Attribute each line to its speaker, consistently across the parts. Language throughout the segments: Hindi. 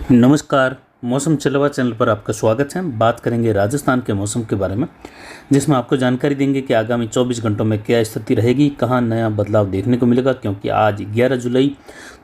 Speaker 1: नमस्कार। मौसम चलवा चैनल पर आपका स्वागत है। बात करेंगे राजस्थान के मौसम के बारे में, जिसमें आपको जानकारी देंगे कि आगामी 24 घंटों में क्या स्थिति रहेगी, कहाँ नया बदलाव देखने को मिलेगा। क्योंकि आज 11 जुलाई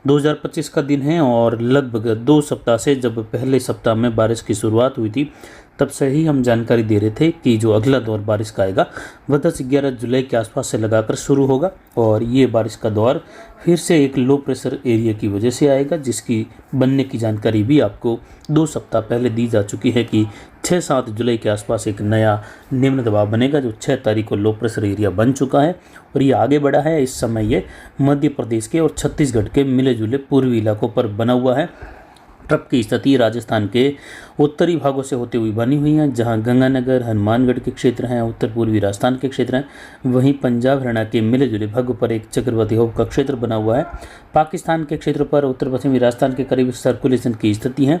Speaker 1: 2025 का दिन है और लगभग 2 सप्ताह से, जब पहले सप्ताह में बारिश की शुरुआत हुई थी, तब से ही हम जानकारी दे रहे थे कि जो अगला दौर बारिश का आएगा वह 10-11 जुलाई के आसपास से लगाकर शुरू होगा। और ये बारिश का दौर फिर से एक लो प्रेशर एरिया की वजह से आएगा, जिसकी बनने की जानकारी भी आपको 2 सप्ताह पहले दी जा चुकी है कि 6-7 जुलाई के आसपास एक नया निम्न दबाव बनेगा, जो 6 तारीख को लो प्रेशर एरिया बन चुका है और ये आगे बढ़ा है। इस समय ये मध्य प्रदेश के और छत्तीसगढ़ के मिले जुले पूर्वी इलाकों पर बना हुआ है। ट्रफ की स्थिति राजस्थान के उत्तरी भागों से होते हुए बनी हुई है, जहां गंगानगर, हनुमानगढ़ के क्षेत्र हैं, उत्तर पूर्वी राजस्थान के क्षेत्र हैं। वहीं पंजाब, हरियाणा के मिले जुले भागों पर एक चक्रवाती हवा का क्षेत्र बना हुआ है। पाकिस्तान के क्षेत्र पर उत्तर पश्चिमी राजस्थान के करीब सर्कुलेशन की स्थिति है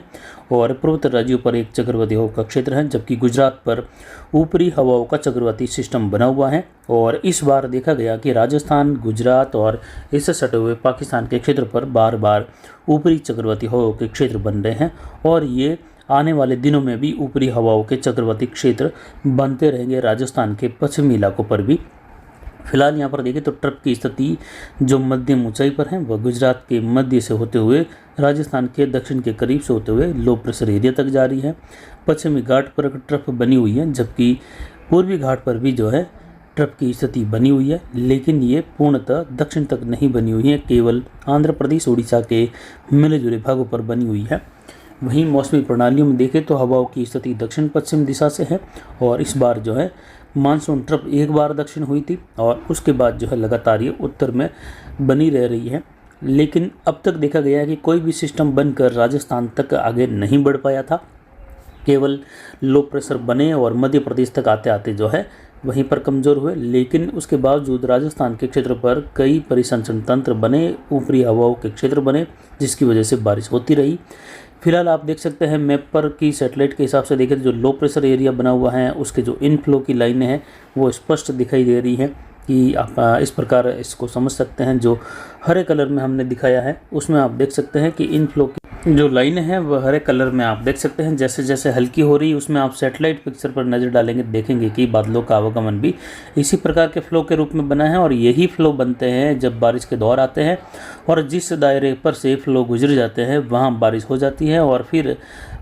Speaker 1: और पूर्वोत्तर राज्यों पर एक चक्रवाती हवा का क्षेत्र है, जबकि गुजरात पर ऊपरी हवाओं का चक्रवाती सिस्टम बना हुआ है। और इस बार देखा गया कि राजस्थान, गुजरात और इससे सटे हुए पाकिस्तान के क्षेत्र पर बार बार ऊपरी चक्रवाती हवाओं के क्षेत्र बन रहे हैं और ये आने वाले दिनों में भी ऊपरी हवाओं के चक्रवाती क्षेत्र बनते रहेंगे राजस्थान के पश्चिमी इलाकों पर भी। फिलहाल यहाँ पर देखें तो ट्रफ की स्थिति जो मध्यम ऊंचाई पर है वह गुजरात के मध्य से होते हुए राजस्थान के दक्षिण के करीब से होते हुए लो प्रेशर एरिया तक जा रही है। पश्चिमी घाट पर ट्रफ बनी हुई है, जबकि पूर्वी घाट पर भी जो है ट्रफ की स्थिति बनी हुई है, लेकिन ये पूर्णतः दक्षिण तक नहीं बनी हुई है, केवल आंध्र प्रदेश, उड़ीसा के मिले जुले भागों पर बनी हुई है। वहीं मौसमी प्रणालियों में देखें तो हवाओं की स्थिति दक्षिण पश्चिम दिशा से है और इस बार जो है मानसून ट्रफ एक बार दक्षिण हुई थी और उसके बाद जो है लगातार ये उत्तर में बनी रह रही है। लेकिन अब तक देखा गया है कि कोई भी सिस्टम बनकर राजस्थान तक आगे नहीं बढ़ पाया था, केवल लो प्रेशर बने और मध्य प्रदेश तक आते आते जो है वहीं पर कमज़ोर हुए। लेकिन उसके बावजूद राजस्थान के क्षेत्र पर कई परिसंचरण तंत्र बने, ऊपरी हवाओं के क्षेत्र बने, जिसकी वजह से बारिश होती रही। फिलहाल आप देख सकते हैं मैप पर कि सैटेलाइट के हिसाब से देखें तो जो लो प्रेशर एरिया बना हुआ है उसके जो इनफ्लो की लाइनें हैं वो स्पष्ट दिखाई दे रही हैं कि आप इस प्रकार इसको समझ सकते हैं। जो हरे कलर में हमने दिखाया है उसमें आप देख सकते हैं कि इनफ्लो की जो लाइनें हैं वह हरे कलर में आप देख सकते हैं। जैसे जैसे हल्की हो रही उसमें आप सैटेलाइट पिक्चर पर नज़र डालेंगे, देखेंगे कि बादलों का आवागमन भी इसी प्रकार के फ्लो के रूप में बना है और यही फ्लो बनते हैं जब बारिश के दौर आते हैं और जिस दायरे पर से फ्लो गुजर जाते हैं वहाँ बारिश हो जाती है और फिर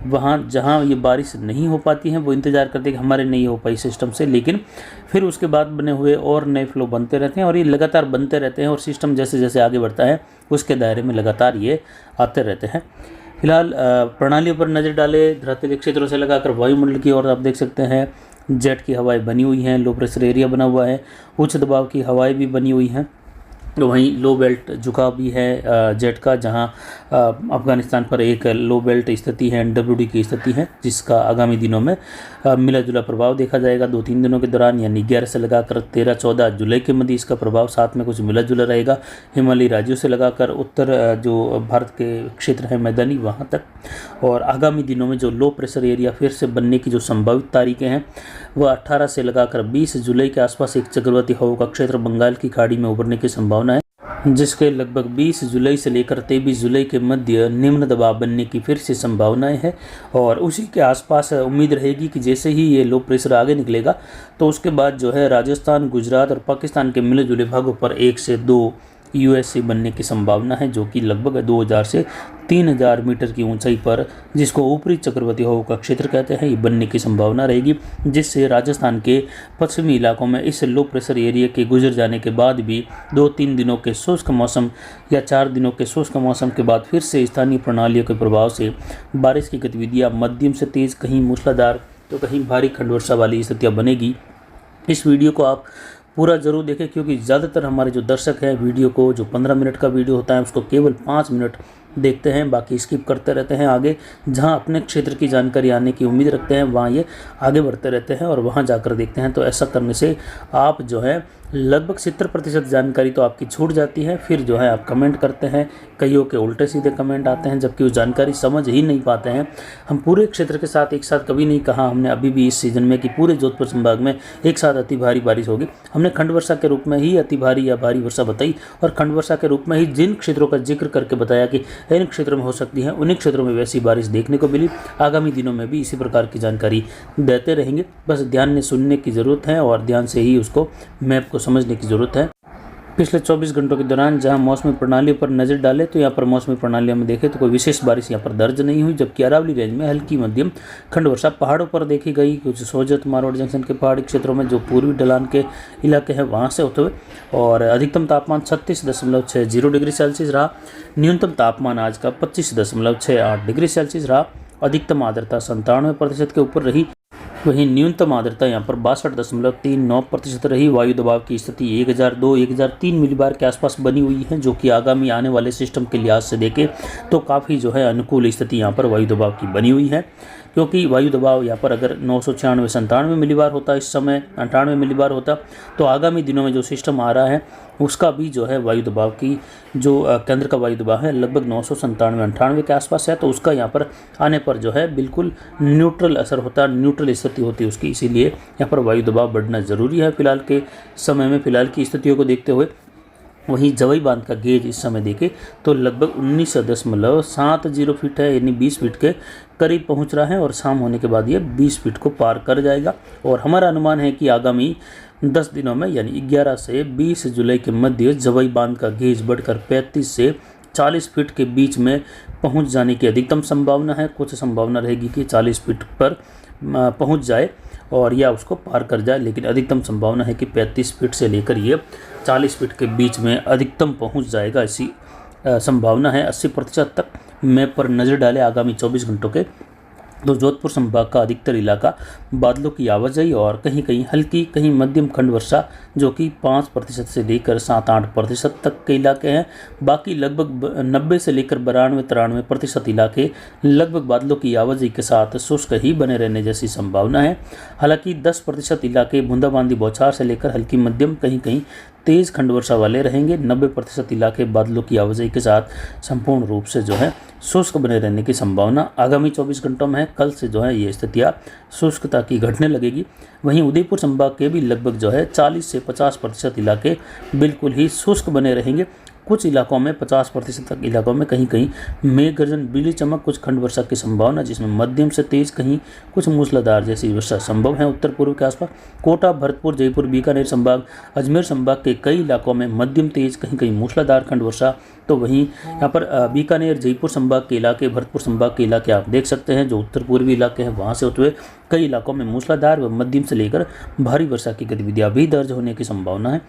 Speaker 1: वहाँ जहाँ ये बारिश नहीं हो पाती है वो इंतज़ार करते हैं कि हमारे नहीं हो पाई सिस्टम से, लेकिन फिर उसके बाद बने हुए और नए फ्लो बनते रहते हैं और ये लगातार बनते रहते हैं और सिस्टम जैसे जैसे आगे बढ़ता है उसके दायरे में लगातार ये आते रहते हैं। फिलहाल प्रणालियों पर नज़र डाले धरातलीय क्षेत्रों से लगाकर वायुमंडल की ओर आप देख सकते हैं जेट की हवाएं बनी हुई हैं, लो प्रेशर एरिया बना हुआ है, उच्च दबाव की हवाएं भी बनी हुई हैं। तो वहीं लो बेल्ट झुकाव भी है जेट का, जहां अफगानिस्तान पर एक लो बेल्ट स्थिति है, NWD की स्थिति है, जिसका आगामी दिनों में मिला जुला प्रभाव देखा जाएगा 2-3 दिनों के दौरान, यानी 11 से लगाकर 13-14 जुलाई के मध्य इसका प्रभाव साथ में कुछ मिला जुला रहेगा। हिमालयी राज्यों से लगाकर उत्तर जो भारत के क्षेत्र है मैदानी वहाँ तक। और आगामी दिनों में जो लो प्रेशर एरिया फिर से बनने की जो संभावित तारीखें हैं वह 18 से लगाकर 20 जुलाई के आसपास एक चक्रवाती हवा का क्षेत्र बंगाल की खाड़ी में उभरने की संभावना है, जिसके लगभग 20 जुलाई से लेकर 23 जुलाई के मध्य निम्न दबाव बनने की फिर से संभावनाएं है। और उसी के आसपास उम्मीद रहेगी कि जैसे ही ये लो प्रेशर आगे निकलेगा तो उसके बाद जो है राजस्थान, गुजरात और पाकिस्तान के मिले जुले भागों पर 1 से 2 यूएसए बनने की संभावना है, जो कि लगभग 2000 से 3000 मीटर की ऊंचाई पर, जिसको ऊपरी चक्रवाती हवा का क्षेत्र कहते हैं, ये बनने की संभावना रहेगी, जिससे राजस्थान के पश्चिमी इलाकों में इस लो प्रेशर एरिया के गुजर जाने के बाद भी 2-3 दिनों के शुष्क मौसम या 4 दिनों के शुष्क मौसम के बाद फिर से स्थानीय प्रणालियों के प्रभाव से बारिश की गतिविधियाँ मध्यम से तेज़, कहीं मूसलाधार तो कहीं भारी खंड वर्षा वाली स्थितियाँ बनेगी। इस वीडियो को आप पूरा ज़रूर देखें, क्योंकि ज़्यादातर हमारे जो दर्शक हैं वीडियो को, जो 15 मिनट का वीडियो होता है उसको केवल 5 मिनट देखते हैं, बाकी स्किप करते रहते हैं। आगे जहां अपने क्षेत्र की जानकारी आने की उम्मीद रखते हैं वहां ये आगे बढ़ते रहते हैं और वहां जाकर देखते हैं। तो ऐसा करने से आप जो है लगभग 70% जानकारी तो आपकी छूट जाती है। फिर जो है आप कमेंट करते हैं, कईयों के उल्टे सीधे कमेंट आते हैं, जबकि वो जानकारी समझ ही नहीं पाते हैं। हम पूरे क्षेत्र के साथ एक साथ कभी नहीं कहा हमने अभी भी इस सीज़न में कि पूरे जोधपुर संभाग में एक साथ अति भारी बारिश होगी। हमने खंड वर्षा के रूप में ही अति भारी या भारी वर्षा बताई, और खंड वर्षा के रूप में ही जिन क्षेत्रों का जिक्र करके बताया कि इन क्षेत्रों में हो सकती है, उन्हीं क्षेत्रों में वैसी बारिश देखने को मिली। आगामी दिनों में भी इसी प्रकार की जानकारी देते रहेंगे। बस ध्यान में सुनने की ज़रूरत है और ध्यान से ही उसको मैप को समझने की ज़रूरत है। पिछले 24 घंटों के दौरान जहां मौसमी प्रणालियों पर नज़र डालें तो यहाँ पर मौसमी प्रणालियों में देखें तो कोई विशेष बारिश यहाँ पर दर्ज नहीं हुई, जबकि अरावली रेंज में हल्की मध्यम खंड वर्षा पहाड़ों पर देखी गई। कुछ सोजत मारवाड़ जंक्शन के पहाड़ी क्षेत्रों में जो पूर्वी ढलान के इलाके हैं वहाँ से होते हुए, और अधिकतम तापमान 36.60 डिग्री सेल्सियस रहा। न्यूनतम तापमान आज का 25.68 डिग्री सेल्सियस रहा। अधिकतम आर्द्रता 97% के ऊपर रही। वहीं न्यूनतम आर्द्रता यहाँ पर 62.39% रही। वायु दबाव की स्थिति 1002-1003 मिलीबार के आसपास बनी हुई है, जो कि आगामी आने वाले सिस्टम के लिहाज से देखें तो काफ़ी जो है अनुकूल स्थिति यहाँ पर वायु दबाव की बनी हुई है, क्योंकि वायु दबाव यहाँ पर अगर 996-97 मिलीबार होता, इस समय 98 मिलीबार होता, तो आगामी दिनों में जो सिस्टम आ रहा है उसका भी जो है वायु दबाव की जो केंद्र का वायु दबाव है लगभग 997-98 के आसपास है, तो उसका यहाँ पर आने पर जो है बिल्कुल न्यूट्रल असर होता है, न्यूट्रल स्थिति होती है उसकी। इसीलिए यहाँ पर वायु दबाव बढ़ना ज़रूरी है फिलहाल के समय में, फिलहाल की स्थितियों को देखते हुए। वहीं जवई बांध का गेज इस समय देखें तो लगभग 19.70 फीट है, यानी 20 फीट के करीब पहुंच रहा है, और शाम होने के बाद ये 20 फीट को पार कर जाएगा। और हमारा अनुमान है कि आगामी 10 दिनों में यानी 11 से 20 जुलाई के मध्य जवई बांध का गेज बढ़कर 35 से 40 फीट के बीच में पहुंच जाने की अधिकतम संभावना है। कुछ संभावना रहेगी कि 40 फीट पर पहुंच जाए और या उसको पार कर जाए, लेकिन अधिकतम संभावना है कि 35 फीट से लेकर ये 40 फीट के बीच में अधिकतम पहुंच जाएगा, ऐसी संभावना है। 80% तक मैप पर नज़र डालें आगामी 24 घंटों के, तो जोधपुर संभाग का अधिकतर इलाका बादलों की आवाजाही और कहीं कहीं हल्की कहीं मध्यम खंड वर्षा, जो कि 5% से लेकर 7-8% तक के इलाके हैं। बाकी लगभग 90 से लेकर 92-93% इलाके लगभग बादलों की आवाजाही के साथ शुष्क ही बने रहने जैसी संभावना है। हालांकि 10% इलाके बूंदाबांदी बौछार से लेकर हल्की मध्यम कहीं कहीं तेज़ खंड वर्षा वाले रहेंगे। 90% इलाके बादलों की आवाजाही के साथ संपूर्ण रूप से जो है शुष्क बने रहने की संभावना आगामी 24 घंटों में है। कल से जो है ये स्थितियाँ शुष्कता की घटने लगेगी। वहीं उदयपुर संभाग के भी लगभग जो है 40 से 50% इलाके बिल्कुल ही शुष्क बने रहेंगे। कुछ इलाकों में 50% तक इलाकों में कहीं कहीं मेघ गर्जन, बिजली चमक, कुछ खंड वर्षा की संभावना, जिसमें मध्यम से तेज कहीं कुछ मूसलाधार जैसी वर्षा संभव है उत्तर पूर्व के आसपास। कोटा, भरतपुर, जयपुर, बीकानेर संभाग, अजमेर संभाग के कई इलाकों में मध्यम तेज कहीं कहीं मूसलाधार खंड वर्षा। तो वहीं यहाँ पर बीकानेर, जयपुर संभाग के इलाके, भरतपुर संभाग के इलाके आप देख सकते हैं, जो उत्तर पूर्वी इलाके हैं वहाँ से होते हुए कई इलाकों में मूसलाधार व मध्यम से लेकर भारी वर्षा की गतिविधियाँ भी दर्ज होने की संभावना है।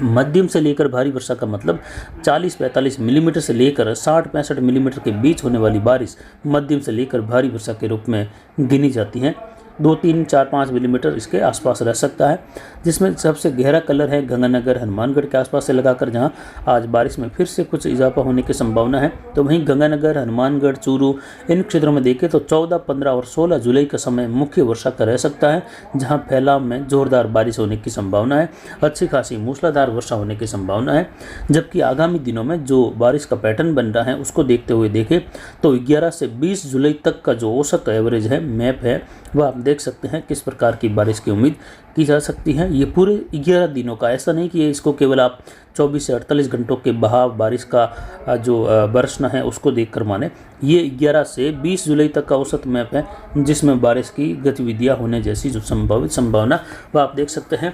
Speaker 1: मध्यम से लेकर भारी वर्षा का मतलब 40-45 मिलीमीटर से लेकर 60-65 मिलीमीटर के बीच होने वाली बारिश मध्यम से लेकर भारी वर्षा के रूप में गिनी जाती हैं। 2, 3, 4, 5 मिलीमीटर इसके आसपास रह सकता है, जिसमें सबसे गहरा कलर है गंगानगर, हनुमानगढ़ के आसपास से लगाकर, जहां आज बारिश में फिर से कुछ इजाफा होने की संभावना है। तो वहीं गंगानगर, हनुमानगढ़, चूरू, इन क्षेत्रों में देखें तो 14, 15 और 16 जुलाई का समय मुख्य वर्षा का रह सकता है, जहां फैलाव में जोरदार बारिश होने की संभावना है, अच्छी खासी मूसलाधार वर्षा होने की संभावना है। जबकि आगामी दिनों में जो बारिश का पैटर्न बन रहा है उसको देखते हुए देखें तो 11 से 20 जुलाई तक का जो औसत एवरेज है, मैप है, वह आप देख सकते हैं किस प्रकार की बारिश की उम्मीद की जा सकती है। ये पूरे 11 दिनों का, ऐसा नहीं कि इसको केवल आप 24 से 48 घंटों के बहाव बारिश का जो बरसना है उसको देखकर माने। ये 11 से 20 जुलाई तक का औसत मैप है, जिसमें बारिश की गतिविधियां होने जैसी जो संभावित संभावना वह आप देख सकते हैं।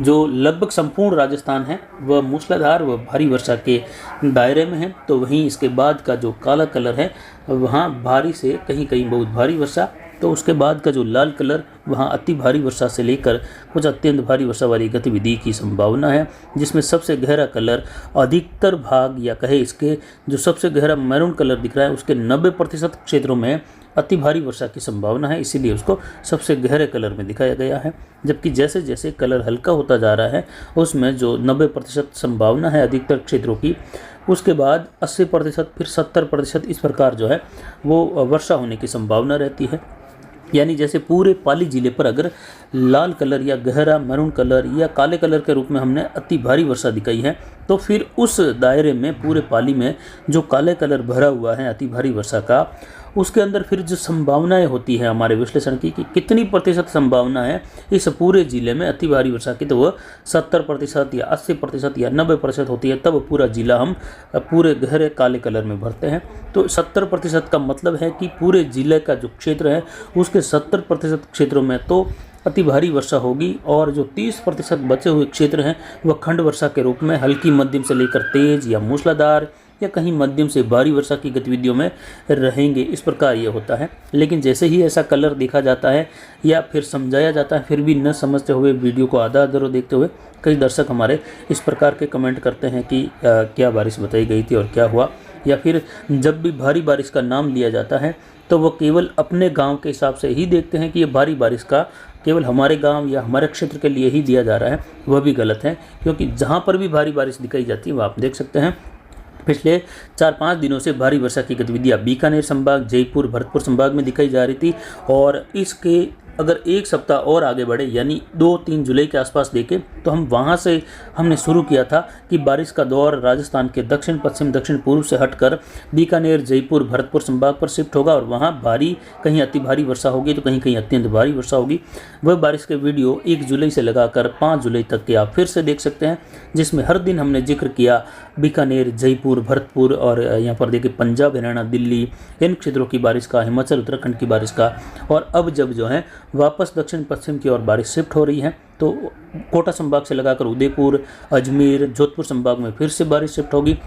Speaker 1: जो लगभग संपूर्ण राजस्थान है वह मूसलाधार व भारी वर्षा के दायरे में है। तो वहीं इसके बाद का जो काला कलर है वहाँ भारी से कहीं कहीं बहुत भारी वर्षा, तो उसके बाद का जो लाल कलर वहाँ अति भारी वर्षा से लेकर कुछ अत्यंत भारी वर्षा वाली गतिविधि की संभावना है, जिसमें सबसे गहरा कलर अधिकतर भाग या कहे इसके जो सबसे गहरा मैरून कलर दिख रहा है उसके 90% क्षेत्रों में अति भारी वर्षा की संभावना है, इसीलिए उसको सबसे गहरे कलर में दिखाया गया है। जबकि जैसे जैसे कलर हल्का होता जा रहा है उसमें जो 90% संभावना है अधिकतर क्षेत्रों की, उसके बाद 80%, फिर 70%, इस प्रकार जो है वो वर्षा होने की संभावना रहती है। यानी जैसे पूरे पाली जिले पर अगर लाल कलर या गहरा मैरून कलर या काले कलर के रूप में हमने अति भारी वर्षा दिखाई है, तो फिर उस दायरे में पूरे पाली में जो काले कलर भरा हुआ है अति भारी वर्षा का, उसके अंदर फिर जो संभावनाएं होती है हमारे विश्लेषण की कि कितनी प्रतिशत संभावना है इस पूरे जिले में अति भारी वर्षा की, तो वह 70% या 80% या 90% होती है। तब पूरा जिला हम पूरे गहरे काले कलर में भरते हैं। तो 70% का मतलब है कि पूरे जिले का जो क्षेत्र है उसके 70% क्षेत्रों में तो अति भारी वर्षा होगी, और जो 30% बचे हुए क्षेत्र हैं वह खंड वर्षा के रूप में हल्की मध्यम से लेकर तेज या मूसलाधार या कहीं मध्यम से भारी वर्षा की गतिविधियों में रहेंगे। इस प्रकार ये होता है। लेकिन जैसे ही ऐसा कलर देखा जाता है या फिर समझाया जाता है, फिर भी न समझते हुए वीडियो को आधा अधूरा देखते हुए कई दर्शक हमारे इस प्रकार के कमेंट करते हैं कि क्या बारिश बताई गई थी और क्या हुआ। या फिर जब भी भारी बारिश का नाम लिया जाता है तो वो केवल अपने गांव के हिसाब से ही देखते हैं कि ये भारी बारिश का केवल हमारे गांव या हमारे क्षेत्र के लिए ही दिया जा रहा है। वह भी गलत है, क्योंकि जहां पर भी भारी बारिश दिखाई जाती है वह आप देख सकते हैं पिछले 4-5 दिनों से भारी वर्षा की गतिविधियां बीकानेर संभाग, जयपुर, भरतपुर संभाग में दिखाई जा रही थी। और इसके अगर एक सप्ताह और आगे बढ़े यानी 2-3 जुलाई के आसपास देखें तो हम वहां से हमने शुरू किया था कि बारिश का दौर राजस्थान के दक्षिण पश्चिम दक्षिण पूर्व से हटकर बीकानेर, जयपुर, भरतपुर संभाग पर शिफ्ट होगा और वहां भारी कहीं अति भारी वर्षा होगी तो कहीं कहीं अत्यंत भारी वर्षा होगी। वह बारिश के वीडियो 1 जुलाई से लगाकर 5 जुलाई तक के आप फिर से देख सकते हैं, जिसमें हर दिन हमने जिक्र किया बीकानेर, जयपुर, भरतपुर और यहाँ पर देखिए पंजाब, हरियाणा, दिल्ली, इन क्षेत्रों की बारिश का, हिमाचल, उत्तराखंड की बारिश का। और अब जब जो है वापस दक्षिण पश्चिम की ओर बारिश शिफ्ट हो रही है तो कोटा संभाग से लगाकर उदयपुर, अजमेर, जोधपुर संभाग में फिर से बारिश शिफ्ट होगी।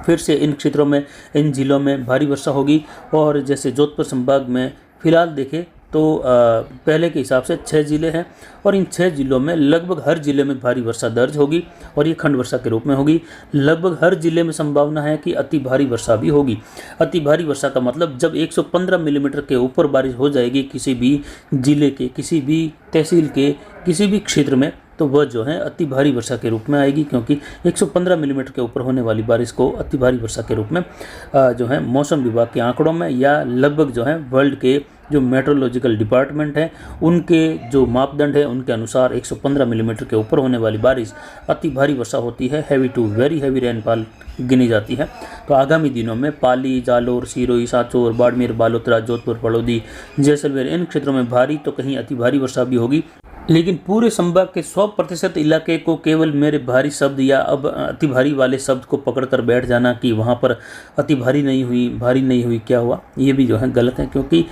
Speaker 1: फिर से इन क्षेत्रों में, इन जिलों में भारी वर्षा होगी। और जैसे जोधपुर संभाग में फिलहाल देखें तो पहले के हिसाब से 6 जिले हैं और इन 6 जिलों में लगभग हर जिले में भारी वर्षा दर्ज होगी और ये खंड वर्षा के रूप में होगी। लगभग हर जिले में संभावना है कि अति भारी वर्षा भी होगी। अति भारी वर्षा का मतलब जब 115 मिलीमीटर के ऊपर बारिश हो जाएगी किसी भी जिले के, किसी भी तहसील के, किसी भी क्षेत्र में, तो वह जो है अति भारी वर्षा के रूप में आएगी, क्योंकि 115 मिलीमीटर के ऊपर होने वाली बारिश को अति भारी वर्षा के रूप में जो है मौसम विभाग के आंकड़ों में या लगभग जो है वर्ल्ड के जो मेट्रोलॉजिकल डिपार्टमेंट है उनके जो मापदंड है उनके अनुसार 115 मिलीमीटर के ऊपर होने वाली बारिश अति भारी वर्षा होती है। Heavy to very heavy rainfall गिनी जाती है। तो आगामी दिनों में पाली, जालोर, सिरोही, सांचौर, बाड़मेर, बालोतरा, जोधपुर, पड़ौदी, जैसलमेर, इन क्षेत्रों में भारी तो कहीं अति भारी वर्षा भी होगी। लेकिन पूरे संभाग के 100% इलाके को केवल मेरे भारी शब्द या अब अति भारी वाले शब्द को पकड़कर बैठ जाना कि वहाँ पर अति भारी नहीं हुई, क्या हुआ, ये भी जो है गलत है, क्योंकि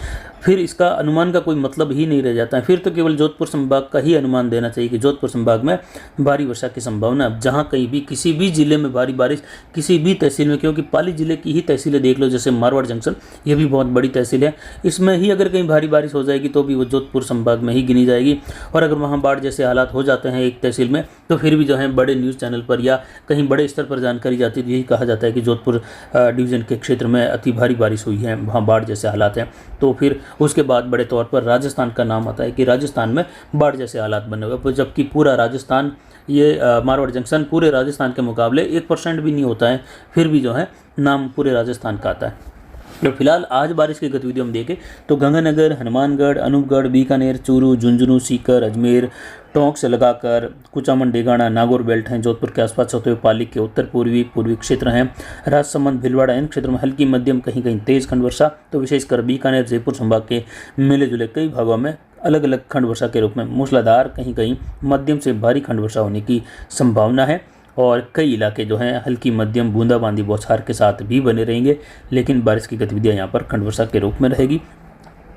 Speaker 1: फिर इसका अनुमान का कोई मतलब ही नहीं रह जाता है। फिर तो केवल जोधपुर संभाग का ही अनुमान देना चाहिए कि जोधपुर संभाग में भारी वर्षा की संभावना। अब जहाँ कहीं भी किसी भी जिले में भारी बारिश, किसी भी तहसील में, क्योंकि पाली जिले की ही तहसीलें देख लो, जैसे मारवाड़ जंक्शन, ये भी बहुत बड़ी तहसील है, इसमें ही अगर कहीं भारी बारिश हो जाएगी तो भी वो जोधपुर संभाग में ही गिनी जाएगी। और अगर वहाँ बाढ़ जैसे हालात हो जाते हैं एक तहसील में तो फिर भी जो है बड़े न्यूज़ चैनल पर या कहीं बड़े स्तर पर जानकारी जाती है, यही कहा जाता है कि जोधपुर डिवीज़न के क्षेत्र में अति भारी बारिश हुई है, वहाँ बाढ़ जैसे हालात हैं। तो फिर उसके बाद बड़े तौर पर राजस्थान का नाम आता है कि राजस्थान में बाढ़ जैसे हालात बने हुए, जबकि पूरा राजस्थान, ये मारवाड़ जंक्शन पूरे राजस्थान के मुकाबले 1% भी नहीं होता है, फिर भी जो है नाम पूरे राजस्थान का आता है। तो फिलहाल आज बारिश की गतिविधि हम देखें तो गंगानगर, हनुमानगढ़, अनूपगढ़, बीकानेर, चूरू, झुंझुनू, सीकर, अजमेर, टोंक से लगाकर कुचामन, डेगाना, नागौर बेल्ट हैं, जोधपुर के आसपास होते हुए पाली के उत्तर पूर्वी क्षेत्र हैं, राजसमंद, भीलवाड़ा, इन क्षेत्रों में हल्की मध्यम कहीं कहीं तेज खंड वर्षा। तो विशेषकर बीकानेर, जयपुर संभाग के मिले जुले कई भागों में अलग अलग खंड वर्षा के रूप में मूसलाधार कहीं कहीं मध्यम से भारी खंड वर्षा होने की संभावना है। और कई इलाके जो हैं हल्की मध्यम बूंदाबांदी बौछार के साथ भी बने रहेंगे, लेकिन बारिश की गतिविधियां यहाँ पर खंड वर्षा के रूप में रहेगी।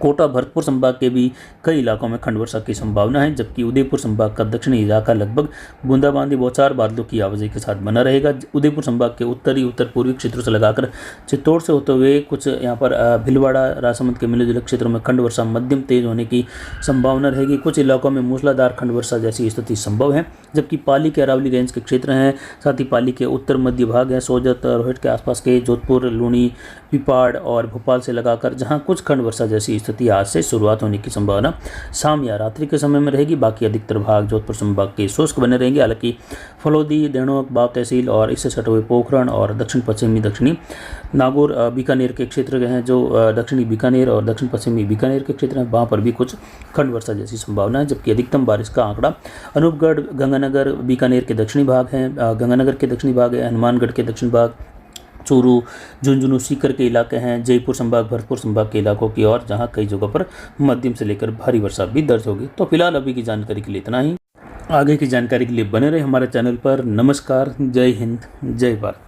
Speaker 1: कोटा, भरतपुर संभाग के भी कई इलाकों में खंड वर्षा की संभावना है, जबकि उदयपुर संभाग का दक्षिणी इलाका लगभग बूंदाबांदी बौछार बादलों की आवाजाही के साथ बना रहेगा। उदयपुर संभाग के उत्तरी उत्तर पूर्वी क्षेत्रों से लगाकर चित्तौड़ से होते हुए कुछ यहाँ पर भीलवाड़ा, राजसमंद के मिले जुले क्षेत्रों में खंड वर्षा मध्यम तेज होने की संभावना रहेगी। कुछ इलाकों में मूसलाधार खंड वर्षा जैसी स्थिति संभव है, जबकि पाली के अरावली रेंज के क्षेत्र हैं, साथ ही पाली के उत्तर मध्य भाग है, सोजत, रोहित के आसपास के जोधपुर, लूणी, पिपाड़ और भोपाल से लगाकर जहाँ कुछ खंड वर्षा जैसी स्थिति आज से शुरुआत होने की संभावना शाम या रात्रि के समय में रहेगी। बाकी अधिकतर भाग जोधपुर संभाग के शुष्क बने रहेंगे। हालांकि फलोदी, देणोक, बाव तहसील और इससे सटे हुए पोखरण और दक्षिण पश्चिमी दक्षिणी नागौर बीकानेर के क्षेत्र हैं, जो दक्षिणी बीकानेर और दक्षिण पश्चिमी बीकानेर के क्षेत्र हैं, वहाँ पर भी कुछ खंड वर्षा जैसी संभावना है। जबकि अधिकतम बारिश का आंकड़ा अनूपगढ़, गंगानगर, बीकानेर के दक्षिणी भाग हैं, गंगानगर के दक्षिणी भाग है, हनुमानगढ़ के दक्षिण भाग, चूरू, झुंझुनू, सीकर के इलाके हैं, जयपुर संभाग, भरतपुर संभाग के इलाकों की और जहां कई जगहों पर मध्यम से लेकर भारी वर्षा भी दर्ज होगी। तो फिलहाल अभी की जानकारी के लिए इतना ही। आगे की जानकारी के लिए बने रहे हमारे चैनल पर। नमस्कार, जय हिंद, जय भारत।